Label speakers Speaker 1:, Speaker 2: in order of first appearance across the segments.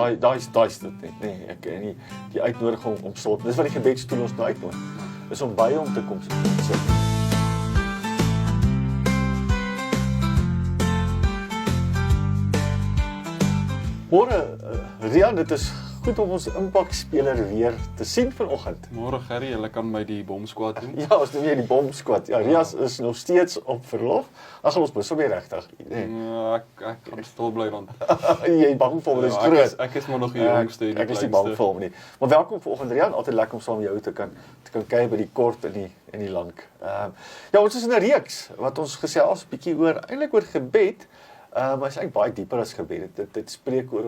Speaker 1: Daai is dit net, nee, ek en die uitnodiging om stil. Dis wat die gebedstoel ons nou uitnooi. Is om by hom te kom sit. Môre, Rian, dit is goed om ons impaktspeler weer te sien vanoggend.
Speaker 2: Môre Gerry, hulle kan my die bomsquad doen.
Speaker 1: Ja, ons doen weer die bomsquad. Ja, Rias is nog steeds op verlof. Ag, ons moet sommer regtig. Nee.
Speaker 2: Ja, ek kan stil bly want
Speaker 1: Jy bang vir hom, dis groot.
Speaker 2: ek is maar nog die jongste en die
Speaker 1: Ek is nie bang vir hom nie. Maar welkom vanoggend Rian, altyd lekker om saam met jou te kan kuier by die kort en die lank. Ja, ons is in 'n reeks wat ons gesels bietjie eintlik oor gebed. Maar is eintlik baie dieper as gebed. Dit spreek oor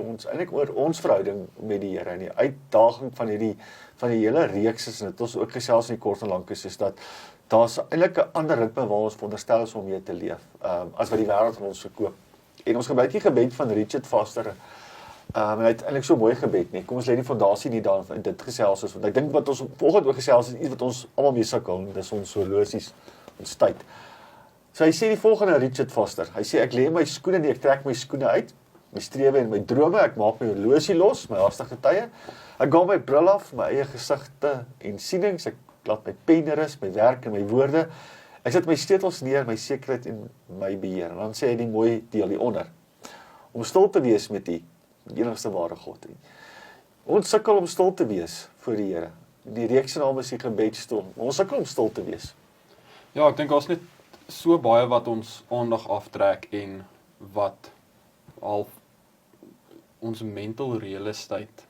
Speaker 1: ons verhouding met die Here en die uitdaging van die hele reeks is, en dit ons ook gesels in die kort en lank is dat daar's eintlik 'n ander ritme waar ons veronderstel is om mee te leef, as wat die wêreld van ons verkoop. En ons gebruik die gebed van Richard Foster. En hy het eintlik so mooi gebed, nee. Kom ons lê die fondasie nie daarin dit gesels is, want ek dink wat ons vanoggend oor gesels is iets wat ons almal mee sukkel, dis ons horlosies, ons tyd. So hy sê die volgende, Richard Foster, hy sê ek lê my skoene nie, ek trek my skoene uit, my strewe en my drome, ek maak my horlosie los, my haastige tye, ek gaan my bril af, my eie gesigte en sienings, ek laat my pen rus, my werk en my woorde, ek sit my sleutels neer, my sekerheid en my beheer, en dan sê hy die mooi deel hieronder, om stil te wees met die enigste ware God. Ons sukkel om stil te wees voor die Here, die reeks se naam is die gebedstoel, ons sukkel om stil te wees.
Speaker 2: Ja, ek dink daar's net so baie wat ons aandag aftrek en wat al ons mental realiteit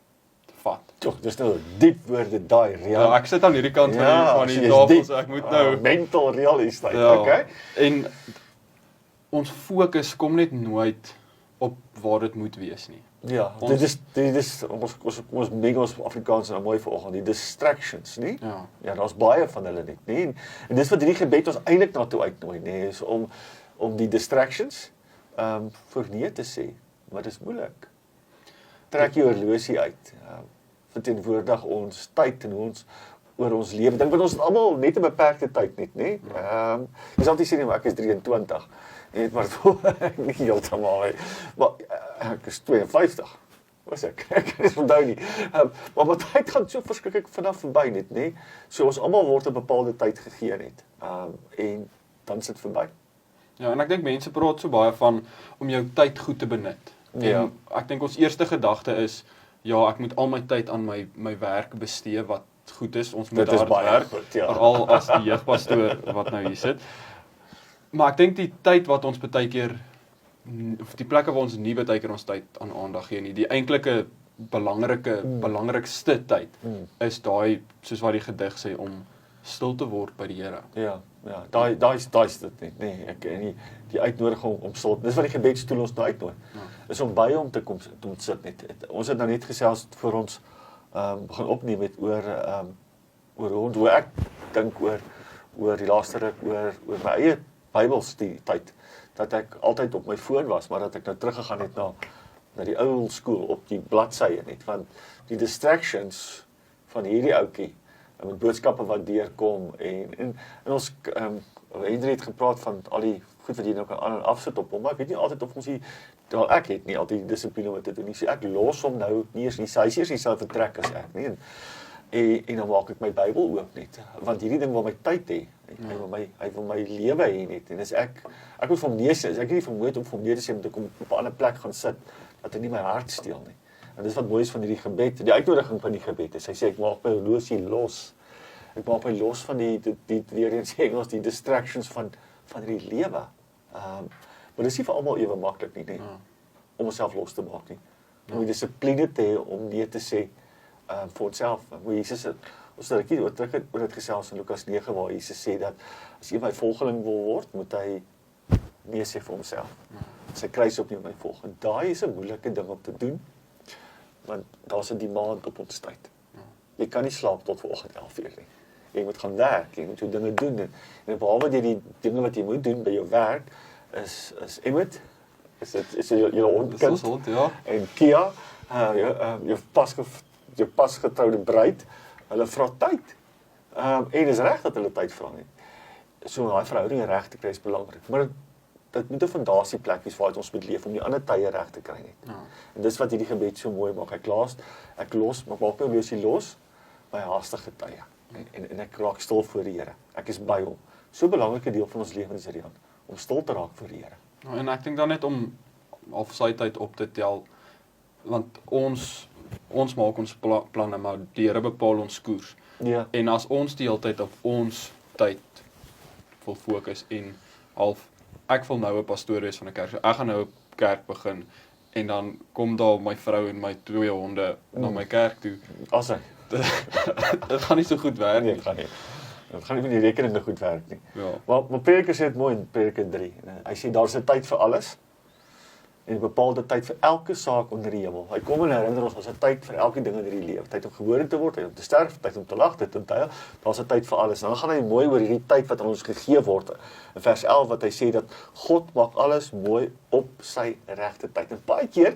Speaker 2: vat.
Speaker 1: Tog, dis nou diep woorde daai,
Speaker 2: Ja, ek sit aan hierdie kant van die tafel, so ek moet nou
Speaker 1: mental realiteit,
Speaker 2: ja,
Speaker 1: okay?
Speaker 2: En ons fokus kom net nooit op waar dit moet wees nie.
Speaker 1: Ja, dit is ons meng ons Afrikaans nou mooi vanoggend, die distractions, nie? Ja, daar's baie van hulle net, nie? En dis wat hierdie gebed ons eintlik na toe uitnooi, nee, is om die distractions voor nee te sê, maar dis moeilik. Trek jou horlosie uit. Verteenwoordig ons tyd en hoe ons oor ons lewe. Dink want ons het almal net 'n beperkte tyd net, né? Jy sal nie sê nie, maar ek is 23. Net maar nie heeltemal nie. Maar ek is 52. Was ek? Ek is onthou nie. Maar wat tyd gaan so verskriklik vinnig verby net, né? So ons almal word 'n bepaalde tyd gegee net. En dan sit verby.
Speaker 2: Ja, en ek dink mense praat so baie van om jou tyd goed te benut.
Speaker 1: Ja.
Speaker 2: En ek dink ons eerste gedagte is, ja, ek moet al my tyd aan my werk bestee, wat goed is, ons moet hard werk, veral as die jeugpastoor wat nou hier sit. Maar ek dink die tyd wat ons baie keer, of die plekke waar ons nie baie keer ons tyd aan aandag gee nie, die eintlike belangrikste tyd, is daai, soos wat die gedig sê, om stil te word by die Here.
Speaker 1: Ja, daai is dit net, nee, ek en die uitnodiging om stil. Dis wat die gebedstoel ons nou uitnooi. Is om by hom te kom sit net. Ons het nou net gesels voor ons begin opneem met oor hoe ek dink oor die laaste ruk oor my eie Bybelstudietyd, dat ek altyd op my foon was, maar dat ek nou teruggegaan het na die ou skool op die bladsye net, want die distractions van hierdie ouetjie met boodskappe wat deurkom en ons Henry het gepraat van al die goed wat jy nou kan aan en afsit op hom, maar ek weet nie altyd of ons ek het nie altyd die dissipline om dit te doen nie, so ek los hom nou nie eens nie, hy is eers dieselfde trek as ek nie, en dan maak ek my Bybel oop net, want hierdie ding wil my tyd hê, hy wil my lewe hê net, en as ek moet vir hom nee sê, as ek nie vermoed om vir hom nee te sê, moet ek op 'n ander plek gaan sit, dat hy nie my hart steel nie. En dis wat mooi is van hierdie gebed, die uitnodiging van die gebed is, hy sê, ek maak my horlosie los, ek maak my los van die weer eens Engels, die distractions van die lewe. Maar dis nie vir almal ewe maklik nie, om onsself los te maak nie. Om die dissipline te hê, om nee te sê, vir onsself. Hoe Jesus het, ons het oor dit gesels in Lukas 9, waar Jesus sê dat, as jy my volgeling wil word, moet hy nee sê vir homself. Sy kruis op nie my volg. En daai is 'n moeilike ding om te doen, want daar's 'n demand op ons tyd. Jy kan nie slaap tot vanoggend 11:00 nie. Jy moet gaan werk, jy moet jou dinge doen, en behalwe die dinge wat jy moet doen by jou werk, is Emmett, is jou hond,
Speaker 2: ja.
Speaker 1: En Kia, jou pasgetroude bruid, hulle vra tyd, en is reg dat hulle tyd vra nie. So daai verhouding reg te kry is belangrik, maar dit moet 'n fondasieplek wees waar ons moet leef om die ander tye reg te kry net.
Speaker 2: Ja.
Speaker 1: En dis wat hierdie gebed so mooi maak. Ek maak my horlosie los by haastige tye. En ek raak stil voor die Here. Ek is by hom. So 'n belangrike deel van ons lewens is om stil te raak voor die Here.
Speaker 2: Ja, en ek dink dan net om of sy tyd op te tel, want ons maak ons planne, maar die Here bepaal ons koers.
Speaker 1: Ja.
Speaker 2: En as ons die hele tyd op ons tyd wil fokus en ek wil nou 'n pastoor wees van 'n kerk, so ek gaan nou 'n kerk begin, en dan kom daar my vrou en my 2 honde na my kerk toe.
Speaker 1: Asai.
Speaker 2: Dit gaan nie so goed werk
Speaker 1: nie. Dit gaan nie met die rekeninge goed werk nie.
Speaker 2: Ja.
Speaker 1: Maar Prediker sê dit mooi in Prediker 3. Hy sê daar's 'n tyd vir alles en 'n bepaalde tyd vir elke saak onder die hemel. Hy kom en herinner ons, daar's 'n tyd vir elke ding in hierdie lewe. Tyd om gebore te word, tyd om te sterf, tyd om te lag, tyd om te huil. Daar's 'n tyd vir alles. En dan gaan hy mooi oor hierdie tyd wat aan ons gegee word. In vers 11 wat hy sê dat God maak alles mooi op sy regte tyd. En baie keer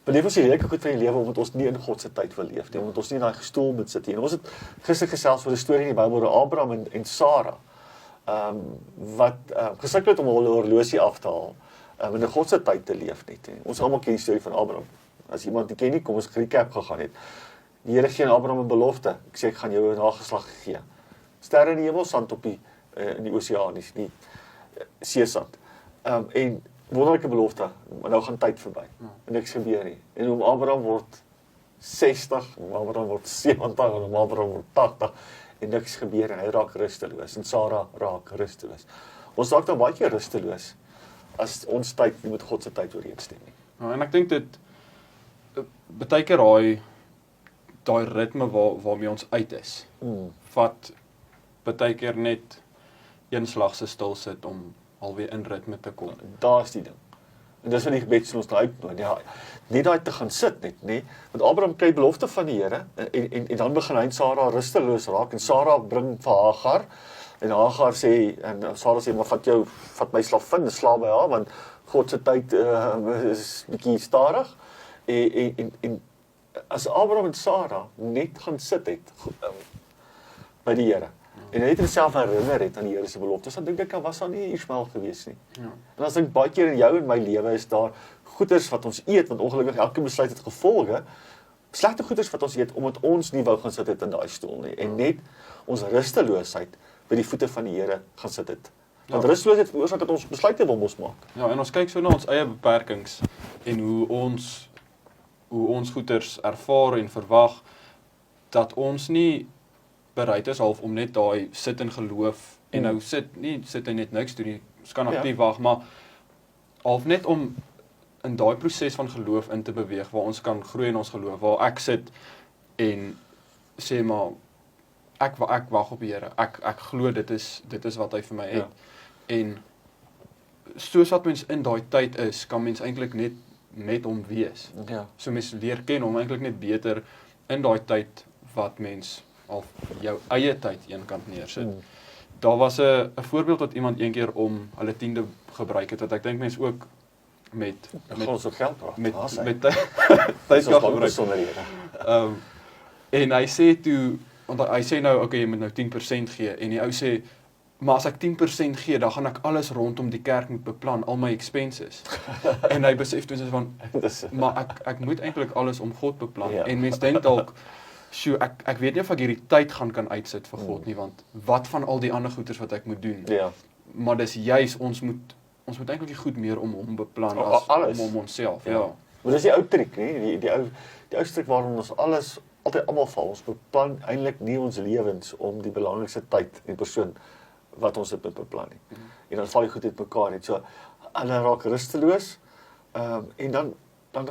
Speaker 1: beleef ons die lekker goed van die lewe omdat ons nie in God se tyd wil leef nie, omdat ons nie in daai stoel moet sit nie. En ons het gister gesels oor 'n storie in die Bybel oor Abraham en Sara. Wat gesukkel het om hulle horlosie af te haal. In God se tyd te leef net. Ons almal ken die storie van Abraham. As iemand nie ken nie, kom ons recap gegaan het. Die Here gee aan Abraham 'n belofte. Ek sê ek gaan jou 'n nageslag gee. Sterre in die hemel, sand op in die oseaan, die seesand. En wonderlike belofte, maar nou gaan tyd verby. En niks gebeur nie. En om Abraham word 60, om Abraham word 70, en om Abraham word 80 en niks gebeur en hy raak rusteloos en Sara raak rusteloos. Ons raak dan baie keer rusteloos as ons tyd nie met God se tyd ooreenstem nie.
Speaker 2: Ja, en ek dink dit baie keer daai ritme waarmee ons uit is. Vat baie keer net een slag se stil sit om alweer in ritme te kom.
Speaker 1: Daar's die ding. En dis wat die gebed ons nou uitnooi. Ja, nie daai te gaan sit net, nê? Want Abraham kry belofte van die Here en dan begin hy en Sara rusteloos raak en Sara bring vir Hagar en Hagar sê en Sara sê maar vat my slavin, slaap by haar want God se tyd is bietjie stadig. En as Abraham en Sara net gaan sit het by die Here en hy het homself herinner het aan die Here se beloftes, dan dink ek was daar nie Ismael gewees nie.
Speaker 2: Ja.
Speaker 1: En as ek baie keer in jou en my lewe is daar goeders wat ons eet, want ongelukkig elke besluit het gevolge, slegte goeders wat ons eet, omdat ons nie wou gaan sit het in daai stoel nie, en net ons rusteloosheid by die voete van die Here gaan sit het. Want rusteloosheid veroorsaak dat ons besluite wil mos maak.
Speaker 2: Ja, en ons kyk so na ons eie beperkings en hoe ons goeders ervaar en verwag, dat ons nie bereid is half om net daai sit in geloof, en nou sit hy net niks doen nie, ons kan aktief wag, maar half net om in daai proses van geloof in te beweeg, waar ons kan groei in ons geloof, waar ek sit en sê maar, ek wag op die Here, ek glo dit is wat hy vir my het, en soos wat mens in daai tyd is, kan mens eintlik net hom wees.
Speaker 1: Ja.
Speaker 2: So mens leer ken hom eintlik net beter in daai tyd wat mens al jou eie tyd eenkant neersit. Daar was 'n voorbeeld wat iemand een keer om hulle 10de gebruik het, wat ek dink mens ook met
Speaker 1: ons ook geld praat.
Speaker 2: met
Speaker 1: tyd kan gebruik.
Speaker 2: En hy sê toe, want hy sê nou, okay, jy moet nou 10% gee, en die ou sê, maar as ek 10% gee, dan gaan ek alles rondom die kerk moet beplan, al my expenses. En hy besef toe van, maar ek moet eintlik alles om God beplan. Ja. En mens dink dalk, ek weet nie of ek hierdie tyd kan uitsit vir God nie, want wat van al die ander goeders wat ek moet doen?
Speaker 1: Ja.
Speaker 2: Maar dis juist, ons moet eintlik die goed meer om hom beplan, as alles. Om onsself. Ja.
Speaker 1: Maar dis die ou triek, nie? Die ou triek waarom ons alles altyd almal val. Ons beplan eintlik nie ons lewens om die belangrikste tyd en persoon wat ons dit beplan nie. En dan val jy goed uit mekaar net. So hulle raak rusteloos. En dan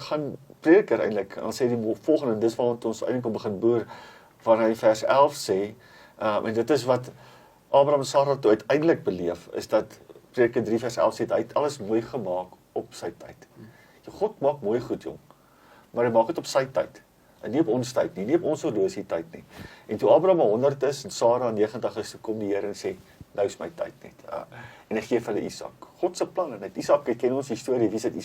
Speaker 1: gaan Prediker eintlik, dan sê die volgende, dis waar ons eintlik begin boer, waar hy vers 11 sê, en dit is wat Abraham en Sara toe uiteindelik beleef, is dat Prediker 3 vers 11 sê, hy het alles mooi gemaak op sy tyd. God maak mooi goed, jong, maar hy maak dit op sy tyd, en nie op ons tyd nie op ons horlosie tyd nie. En toe Abraham 100 is, en Sara 90 is, toe kom die Here en sê, nou is my tyd net. En hy gee vir hulle Isak. God se plan, en Isak, ken ons die storie, wie is dit?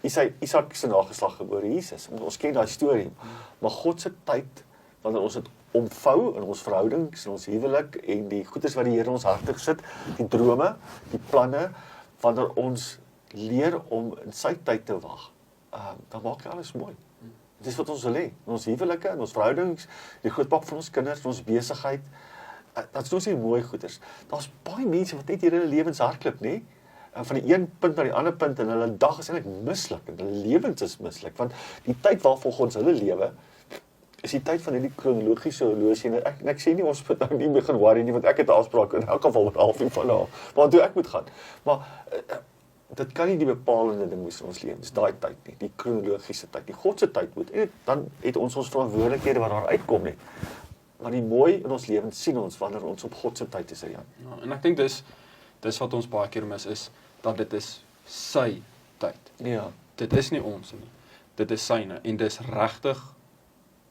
Speaker 1: Isak se nageslag gebore, Jesus. Ons ken daai storie. Maar God se tyd, wanneer ons dit omvou in ons verhoudings, in ons huwelik, en die goeders wat die Here in ons harte gesit, die drome, die planne, wanneer ons leer om in sy tyd te wag, dan maak alles mooi. Dit is wat ons wil hê, in ons huwelike, in ons verhoudings, die grootpak van ons kinders, in ons besigheid, dat is ons nie mooi goeders. Daar's baie mense wat net hier in hulle lewens hardloop, nê? Van die een punt na die ander punt, en hulle dag is eintlik mislik, en hulle lewens is mislik, want die tyd waarvolgens hulle lewe, is die tyd van hierdie kronologiese horlosie, en ek sê nie, ons moet nou nie begin worry nie, want ek het 'n afspraak, in elk geval 'n halfuur van nou, maar toe ek moet gaan. Maar, dit kan nie die bepalende ding wees in ons lewens, daai tyd nie, die kronologiese tyd, die God se tyd moet, en dan het ons verantwoordelikhede wat daar uitkom nie. Maar die mooi in ons lewens sien ons, wanneer ons op God se tyd is, Rian.
Speaker 2: Ja, en ek dink dis wat ons baie keer mis is, dat dit is sy tyd.
Speaker 1: Ja.
Speaker 2: Dit is nie ons nie, dit is syne, en dis regtig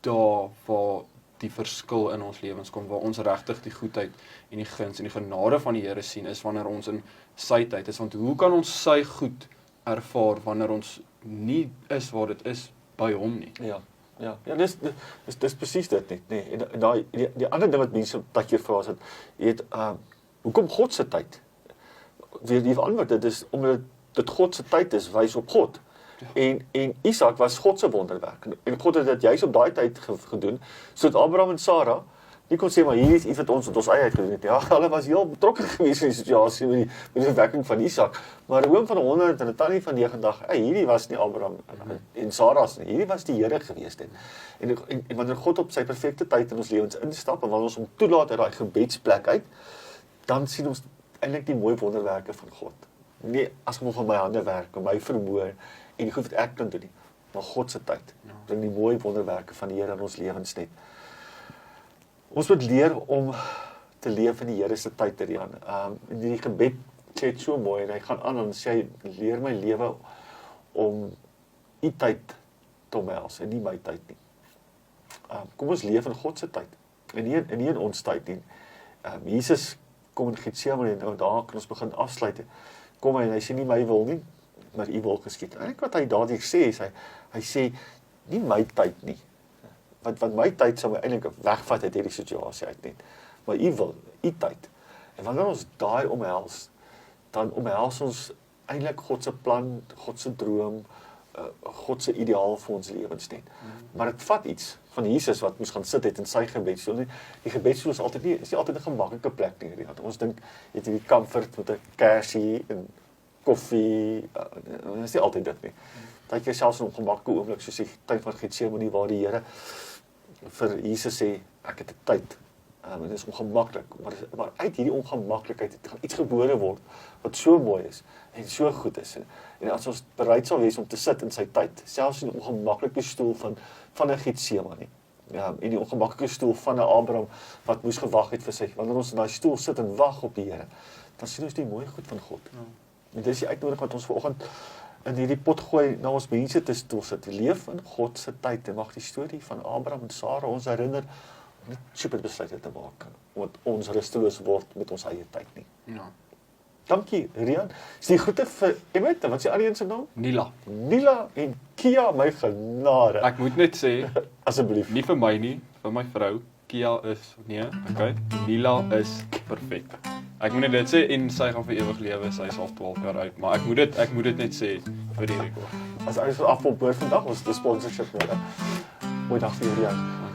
Speaker 2: daar waar die verskil in ons lewens kom, waar ons regtig die goedheid en die guns en die genade van die Here sien, is wanneer ons in sy tyd is, want hoe kan ons sy goed ervaar, wanneer ons nie is waar dit is, by hom nie?
Speaker 1: Ja, dis presies dit nie, nee, en daai, die ander ding wat mense dat keer vra is, hoekom God se tyd? Die antwoord, dit is, omdat dit God se tyd is, wys op God. En Isak was God se wonderwerk, en God het dit juist op daai tyd gedoen, sodat Abraham en Sarah nie kon sê, maar hier is iets wat ons eie uitgedoen het. Ja, hulle was heel betrokke geweest in die situasie met die verwekking van Isak, maar 'n oom van 100 en 'n tannie van 90, hierdie was nie Abraham en Sarah nie, hierdie was die Here geweest het. En wanneer God op sy perfekte tyd in ons lewens instap, en wanneer ons hom toelaat uit daai gebedsplek uit, dan sien ons eintlik die mooi wonderwerke van God. Nie as gevolg van my hande werk, en my vermoë, en die goed wat ek kan doen nie, maar God se tyd, bring die mooi wonderwerke van die Here in ons lewens net. Ons moet leer om te leef in die Here se tyd, Rian. In die gebed sê dit so mooi, en hy gaan aan en sê, leer my lewe om u tyd te omhels, en nie my tyd nie. Kom ons leef in God se tyd, en nie in ons tyd nie. Jesus kom in Getsemane, en nou daar kan ons begin afsluit. Kom hy, en hy sê nie my wil nie, maar u wil geskied. En wat hy daardie sê, is hy sê, nie my tyd nie, want my tyd sal my eintlik wegvat uit hierdie situasie uit net, maar u wil, u tyd. En wanneer ons daai omhels, dan omhels ons eintlik God se plan, God se droom, God se ideaal vir ons lewens net. Maar dit vat iets van Jesus wat moes gaan sit het in sy gebedstoel. Die gebedstoel is nie altyd 'n gemaklike plek nie. Ons dink jy het hierdie comfort met 'n kersie en koffie, dit is nie altyd dit nie. Dat jy selfs 'n ongemaklike oomblik soos die tyd van Getsemane waar die Here vir Jesus sê, ek het 'n tyd. Dit is ongemaklik, maar uit hierdie ongemaklikheid het gaan iets gebore word wat so mooi is en so goed is. En as ons bereid sal wees om te sit in sy tyd, selfs in die ongemaklike stoel van 'n Getsemane, en die ongemaklike stoel van 'n Abraham wat moes gewag het vir sy, wanneer ons in daai stoel sit en wag op die Here, dan sien ons die mooi goed van God. En dit is die uitnodiging wat ons vanoggend in hierdie pot gooi na ons mense te stoel sit. Leef in God se tyd, en mag die storie van Abraham en Sarah ons herinner om nie stupid besluite te maak, want ons rusteloos word met ons eie tyd nie.
Speaker 2: Ja.
Speaker 1: Dankie, Rian. Is die groete vir Emmet, wat is die ander een se naam?
Speaker 2: Nila
Speaker 1: en Kia, my genade.
Speaker 2: Ek moet net sê,
Speaker 1: asseblief.
Speaker 2: Nie vir my nie, vir my vrou. Kia is, okay, Nila is perfek. Ek moet net dit sê, en sy gaan vir ewig lewe, sy is al 12 jaar oud, maar ek moet dit net sê, vir die rekord.
Speaker 1: As alles afvolboord vandag, ons die sponsorship nodig. Goeiedag vir Rian.